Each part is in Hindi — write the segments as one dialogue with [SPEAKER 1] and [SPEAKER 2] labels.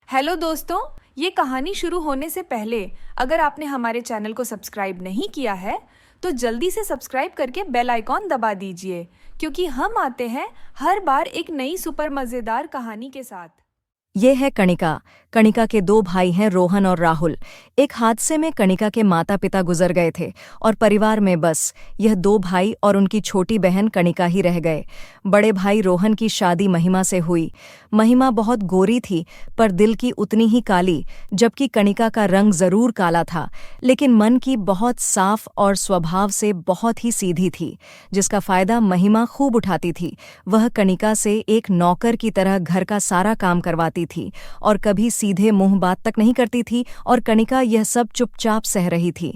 [SPEAKER 1] हेलो दोस्तों, ये कहानी शुरू होने से पहले अगर आपने हमारे चैनल को सब्सक्राइब नहीं किया है तो जल्दी से सब्सक्राइब करके बेल आइकॉन दबा दीजिए क्योंकि हम आते हैं हर बार एक नई सुपर मज़ेदार कहानी के साथ।
[SPEAKER 2] ये है कणिका। कणिका के दो भाई हैं, रोहन और राहुल। एक हादसे में कणिका के माता पिता गुजर गए थे और परिवार में बस यह दो भाई और उनकी छोटी बहन कणिका ही रह गए। बड़े भाई रोहन की शादी महिमा से हुई। महिमा बहुत गोरी थी पर दिल की उतनी ही काली, जबकि कणिका का रंग जरूर काला था लेकिन मन की बहुत साफ और स्वभाव से बहुत ही सीधी थी, जिसका फायदा महिमा खूब उठाती थी। वह कणिका से एक नौकर की तरह घर का सारा काम करवाती थी और कभी सीधे मुंह बात तक नहीं करती थी और कणिका यह सब चुपचाप सह रही थी।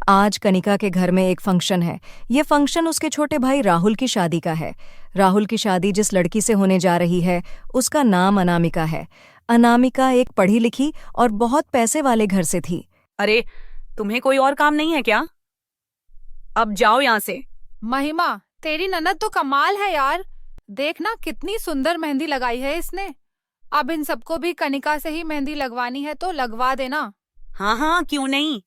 [SPEAKER 2] आज कणिका के घर में एक फंक्शन है। यह फंक्शन उसके छोटे भाई राहुल की शादी का है। राहुल की शादी जिस लड़की से होने जा रही है उसका नाम अनामिका है। अनामिका एक पढ़ी लिखी और बहुत पैसे वाले घर से थी।
[SPEAKER 3] अरे, तुम्हें कोई और काम नहीं है क्या? अब जाओ यहाँ से।
[SPEAKER 4] महिमा, तेरी ननद तो कमाल है यार। देखना कितनी सुंदर मेहंदी लगाई है इसने। अब इन सबको भी कनिका से ही मेहंदी लगवानी है तो लगवा देना।
[SPEAKER 3] हाँ हाँ, क्यों नहीं।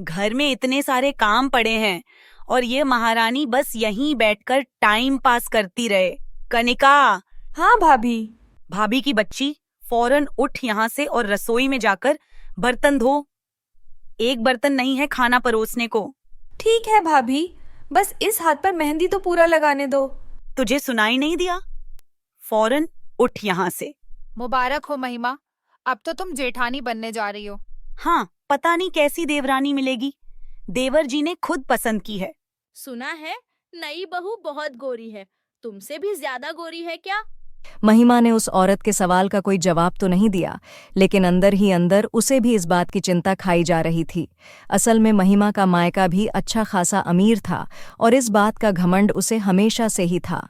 [SPEAKER 3] घर में इतने सारे काम पड़े हैं और ये महारानी बस यहीं बैठकर टाइम पास करती रहे। कनिका।
[SPEAKER 1] हाँ भाभी।
[SPEAKER 3] भाभी की बच्ची, फौरन उठ यहाँ से और रसोई में जाकर बर्तन धो। एक बर्तन नहीं है खाना परोसने को।
[SPEAKER 1] ठीक है भाभी, बस इस हाथ पर मेहंदी तो पूरा लगाने दो।
[SPEAKER 3] तुझे सुनाई नहीं दिया? फौरन उठ यहाँ से।
[SPEAKER 4] मुबारक हो महिमा, अब तो तुम जेठानी बनने जा रही हो।
[SPEAKER 3] हाँ, पता नहीं कैसी देवरानी मिलेगी। देवर जी ने खुद पसंद की है।
[SPEAKER 5] सुना है नई बहू बहुत गोरी है, तुमसे भी ज्यादा गोरी है क्या?
[SPEAKER 2] महिमा ने उस औरत के सवाल का कोई जवाब तो नहीं दिया, लेकिन अंदर ही अंदर उसे भी इस बात की चिंता खाई जा रही थी। असल में महिमा का मायका भी अच्छा खासा अमीर था और इस बात का घमंड उसे हमेशा से ही था।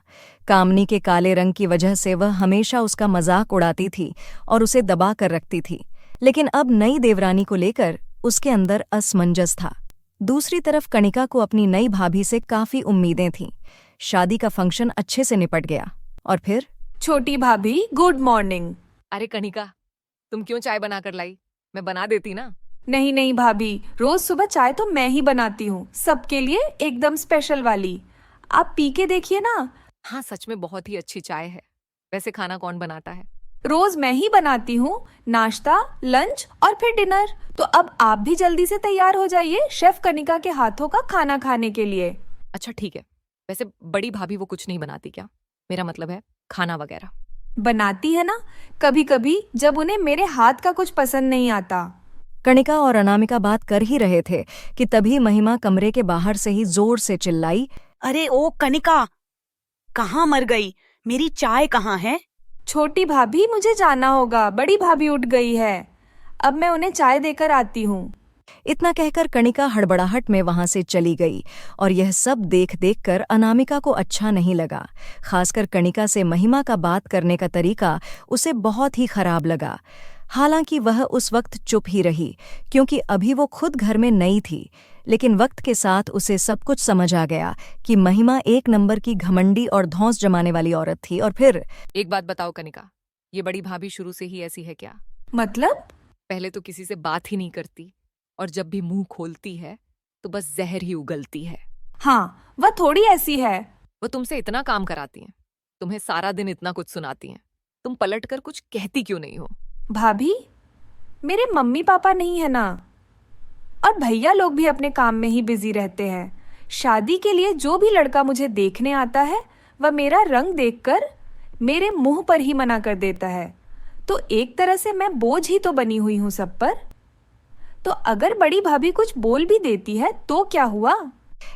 [SPEAKER 2] कामनी के काले रंग की वजह से वह हमेशा उसका मजाक उड़ाती थी और उसे दबा कर रखती थी, लेकिन अब नई देवरानी को लेकर उसके अंदर असमंजस था। दूसरी तरफ कणिका को अपनी नई भाभी से काफी उम्मीदें थीं। शादी का फंक्शन अच्छे से निपट गया और फिर
[SPEAKER 1] छोटी भाभी, गुड मॉर्निंग।
[SPEAKER 6] अरे कणिका, तुम क्यों चाय बना कर लाई? मैं बना देती ना।
[SPEAKER 1] नहीं नहीं भाभी, रोज सुबह चाय तो मैं ही बनाती हूँ, सबके लिए एकदम स्पेशल वाली। आप पी के देखिए ना।
[SPEAKER 6] हाँ, सच में बहुत ही अच्छी चाय है। वैसे खाना कौन बनाता है?
[SPEAKER 1] रोज मैं ही बनाती हूँ, नाश्ता, लंच और फिर डिनर। तो अब आप भी जल्दी से तैयार हो जाइए शेफ कनिका के हाथों का खाना खाने के लिए।
[SPEAKER 6] अच्छा ठीक है। वैसे बड़ी भाभी वो कुछ नहीं बनाती क्या? मेरा मतलब है खाना वगैरह।
[SPEAKER 1] बनाती है ना, कभी कभी जब उन्हें मेरे हाथ का कुछ पसंद नहीं आता।
[SPEAKER 2] कणिका और अनामिका बात कर ही रहे थे कि तभी महिमा कमरे के बाहर से ही जोर से चिल्लाई,
[SPEAKER 3] अरे ओ कनिका, कहाँ मर गई? मेरी चाय कहाँ है?
[SPEAKER 1] छोटी भाभी, मुझे जाना होगा, बड़ी भाभी उठ गई है। अब मैं उन्हें चाय देकर आती हूँ।
[SPEAKER 2] इतना कहकर कणिका हड़बड़ाहट में वहां से चली गई और यह सब देख देख कर अनामिका को अच्छा नहीं लगा। खासकर कणिका से महिमा का बात करने का तरीका उसे बहुत ही खराब लगा। हालांकि वह उस वक्त चुप ही रही क्योंकि अभी वो खुद घर में नई थी, लेकिन वक्त के साथ उसे सब कुछ समझ आ गया कि महिमा एक नंबर की घमंडी और धौंस जमाने वाली औरत थी। और फिर
[SPEAKER 6] एक बात बताओ कणिका, ये बड़ी भाभी शुरू से ही ऐसी है क्या?
[SPEAKER 1] मतलब?
[SPEAKER 6] पहले तो किसी से बात ही नहीं करती और जब भी मुंह खोलती है तो बस जहर ही उगलती है।
[SPEAKER 1] हाँ, वह थोड़ी ऐसी है।
[SPEAKER 6] वो तुमसे इतना काम कराती हैं, तुम्हें सारा दिन इतना कुछ सुनाती हैं, तुम पलटकर कुछ कहती क्यों नहीं हो?
[SPEAKER 1] भाभी, मेरे मम्मी पापा नहीं है ना, और भैया लोग भी अपने काम में ही बिजी रहते हैं। शादी के लिए जो भी लड़का मुझे देखने आता है वह मेरा रंग देखकर मेरे मुंह पर ही मना कर देता है। तो एक तरह से मैं बोझ ही तो बनी हुई हूँ सब पर। तो अगर बड़ी भाभी कुछ बोल भी देती है तो क्या हुआ?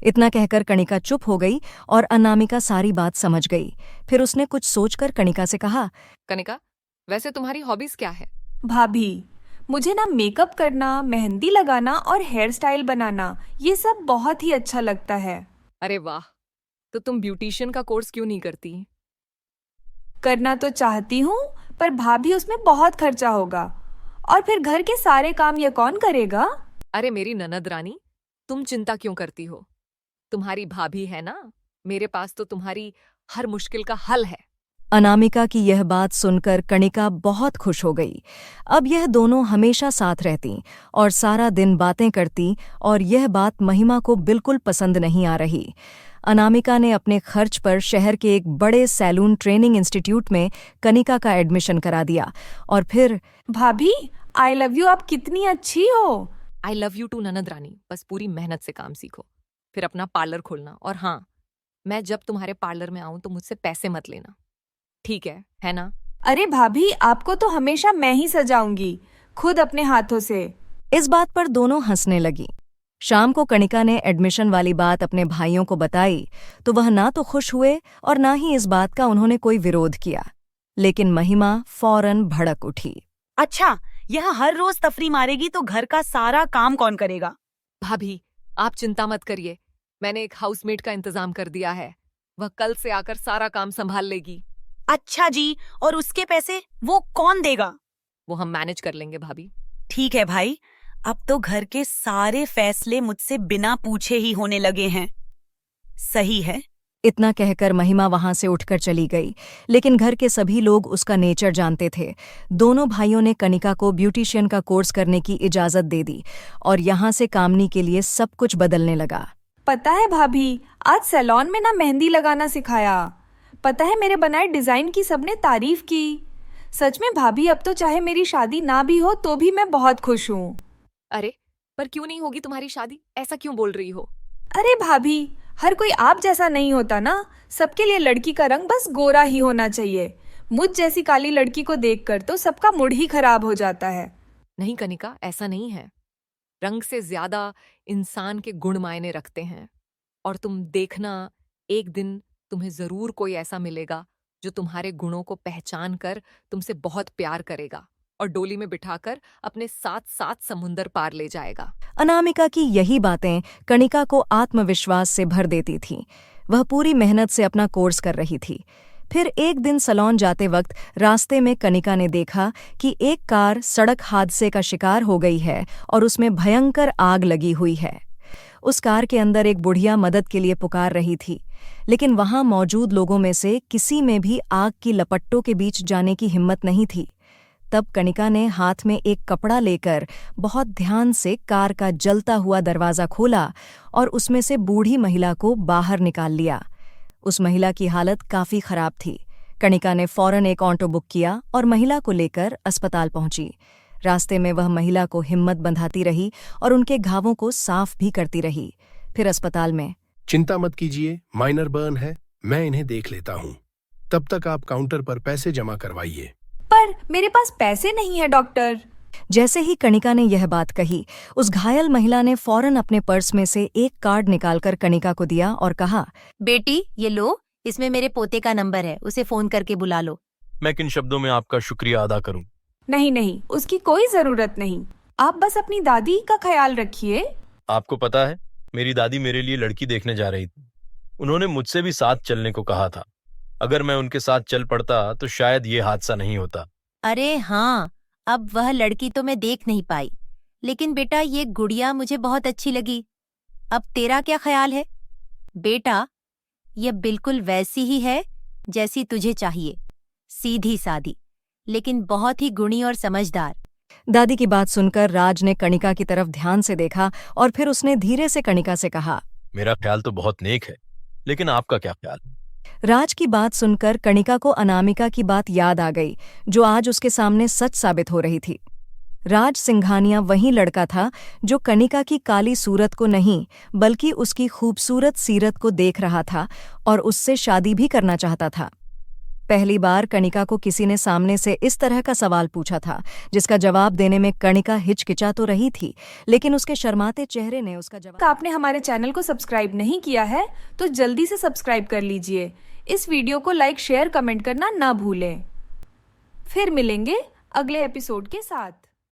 [SPEAKER 2] इतना कहकर कणिका चुप हो गई और अनामिका सारी बात समझ गई। फिर उसने कुछ सोचकर कणिका से कहा,
[SPEAKER 6] कणिका, वैसे तुम्हारी हॉबीज क्या है?
[SPEAKER 1] भाभी, मुझे ना मेकअप करना, मेहंदी लगाना और हेयर स्टाइल बनाना, ये सब बहुत ही अच्छा लगता है।
[SPEAKER 6] अरे वाह, तो तुम ब्यूटिशियन का कोर्स क्यों नहीं करती?
[SPEAKER 1] करना तो चाहती हूँ पर भाभी उसमें बहुत खर्चा होगा, और फिर घर के सारे काम ये कौन करेगा?
[SPEAKER 6] अरे मेरी ननद रानी, तुम चिंता क्यों करती हो? तुम्हारी भाभी है ना, मेरे पास तो तुम्हारी हर मुश्किल का हल है।
[SPEAKER 2] अनामिका की यह बात सुनकर कणिका बहुत खुश हो गई। अब यह दोनों हमेशा साथ रहती और सारा दिन बातें करती, और यह बात महिमा को बिल्कुल पसंद नहीं आ रही। अनामिका ने अपने खर्च पर शहर के एक बड़े सैलून ट्रेनिंग इंस्टीट्यूट में कणिका का एडमिशन करा दिया, और फिर
[SPEAKER 1] भाभी, आई लव यू, आप कितनी अच्छी हो।
[SPEAKER 6] आई लव यू टू ननद रानी। बस पूरी मेहनत से काम सीखो, फिर अपना पार्लर खोलना। और हाँ, मैं जब तुम्हारे पार्लर में आऊं तो मुझसे पैसे मत लेना, ठीक है ना?
[SPEAKER 1] अरे भाभी, आपको तो हमेशा मैं ही सजाऊंगी, खुद अपने हाथों से।
[SPEAKER 2] इस बात पर दोनों हंसने लगी। शाम को कणिका ने एडमिशन वाली बात अपने भाइयों को बताई तो वह ना तो खुश हुए और ना ही इस बात का उन्होंने कोई विरोध किया, लेकिन महिमा फौरन भड़क उठी।
[SPEAKER 3] अच्छा, यह हर रोज तफरी मारेगी तो घर का सारा काम कौन करेगा?
[SPEAKER 6] भाभी, आप चिंता मत करिए, मैंने एक हाउसमेट का इंतजाम कर दिया है। वह कल से आकर सारा काम संभाल लेगी।
[SPEAKER 3] अच्छा जी, और उसके पैसे वो कौन देगा?
[SPEAKER 6] वो हम मैनेज कर लेंगे भाभी।
[SPEAKER 3] ठीक है भाई, अब तो घर के सारे फैसले मुझसे बिना पूछे ही होने लगे हैं। सही है।
[SPEAKER 2] इतना कहकर महिमा वहां से उठकर चली गई, लेकिन घर के सभी लोग उसका नेचर जानते थे। दोनों भाइयों ने कणिका को ब्यूटिशियन का कोर्स करने की इजाजत दे दी और यहाँ से कामनी के लिए सब कुछ बदलने लगा।
[SPEAKER 1] पता है भाभी, आज सैलून में ना मेहंदी लगाना सिखाया। पता है, मेरे बनाए डिजाइन की सबने तारीफ की। सच में भाभी, अब तो चाहे मेरी शादी ना भी हो तो भी मैं बहुत खुश हूँ।
[SPEAKER 6] अरे, पर क्यों नहीं होगी तुम्हारी शादी? ऐसा क्यों बोल रही हो?
[SPEAKER 1] अरे भाभी, हर कोई आप जैसा नहीं होता ना। सबके लिए लड़की का रंग बस गोरा ही होना चाहिए। मुझ जैसी काली लड़की को देखकर तो सबका मूड ही खराब हो जाता है।
[SPEAKER 6] नहीं कनिका, ऐसा नहीं है। रंग से ज्यादा इंसान के गुण मायने रखते हैं। और तुम देखना, एक दिन तुम्हें जरूर कोई ऐसा मिलेगा जो तुम्हारे गुणों को पहचान कर तुमसे बहुत प्यार करेगा और डोली में बिठाकर अपने साथ साथ समुंदर पार ले जाएगा।
[SPEAKER 2] अनामिका की यही बातें कणिका को आत्मविश्वास से भर देती थीं। वह पूरी मेहनत से अपना कोर्स कर रही थी। फिर एक दिन सैलून जाते वक्त रास्ते में कणिका ने देखा कि एक कार सड़क हादसे का शिकार हो गई है और उसमें भयंकर आग लगी हुई है। उस कार के अंदर एक बुढ़िया मदद के लिए पुकार रही थी, लेकिन वहां मौजूद लोगों में से किसी में भी आग की लपट्टों के बीच जाने की हिम्मत नहीं थी। तब कणिका ने हाथ में एक कपड़ा लेकर बहुत ध्यान से कार का जलता हुआ दरवाजा खोला और उसमें से बूढ़ी महिला को बाहर निकाल लिया। उस महिला की हालत काफी खराब थी। कणिका ने फौरन एक ऑटो बुक किया और महिला को लेकर अस्पताल पहुंची। रास्ते में वह महिला को हिम्मत बंधाती रही और उनके घावों को साफ भी करती रही। फिर अस्पताल में,
[SPEAKER 7] चिंता मत कीजिए, माइनर बर्न है, मैं इन्हें देख लेता हूँ। तब तक आप काउंटर पर पैसे जमा करवाइए।
[SPEAKER 1] पर मेरे पास पैसे नहीं है डॉक्टर।
[SPEAKER 2] जैसे ही कणिका ने यह बात कही, उस घायल महिला ने फौरन अपने पर्स में से एक कार्ड निकालकर कणिका को दिया और कहा,
[SPEAKER 8] बेटी ये लो, इसमें मेरे पोते का नंबर है, उसे फोन करके बुला लो।
[SPEAKER 9] मैं किन शब्दों में आपका शुक्रिया अदा करूं?
[SPEAKER 1] नहीं नहीं, उसकी कोई जरूरत नहीं। आप बस अपनी दादी का ख्याल रखिए।
[SPEAKER 9] आपको पता है, मेरी दादी मेरे लिए लड़की देखने जा रही थी। उन्होंने मुझसे भी साथ चलने को कहा था। अगर मैं उनके साथ चल पड़ता तो शायद ये हादसा नहीं होता।
[SPEAKER 8] अरे हाँ, अब वह लड़की तो मैं देख नहीं पाई, लेकिन बेटा ये गुड़िया मुझे बहुत अच्छी लगी। अब तेरा क्या ख्याल है? बेटा, यह बिल्कुल वैसी ही है जैसी तुझे चाहिए, सीधी सादी, लेकिन बहुत ही गुणी और समझदार।
[SPEAKER 2] दादी की बात सुनकर राज ने कणिका की तरफ ध्यान से देखा और फिर उसने धीरे से कणिका से कहा,
[SPEAKER 9] मेरा ख्याल तो बहुत नेक है, लेकिन आपका क्या ख्याल है?
[SPEAKER 2] राज की बात सुनकर कणिका को अनामिका की बात याद आ गई, जो आज उसके सामने सच साबित हो रही थी। राज सिंघानिया वही लड़का था जो कणिका की काली सूरत को नहीं, बल्कि उसकी खूबसूरत सीरत को देख रहा था और उससे शादी भी करना चाहता था। पहली बार कणिका को किसी ने सामने से इस तरह का सवाल पूछा था, जिसका जवाब देने में कणिका हिचकिचा तो रही थी, लेकिन उसके शर्माते चेहरे ने उसका जवाब।
[SPEAKER 1] आपने हमारे चैनल को सब्सक्राइब नहीं किया है तो जल्दी से सब्सक्राइब कर लीजिए। इस वीडियो को लाइक, शेयर, कमेंट करना ना भूलें। फिर मिलेंगे अगले एपिसोड के साथ।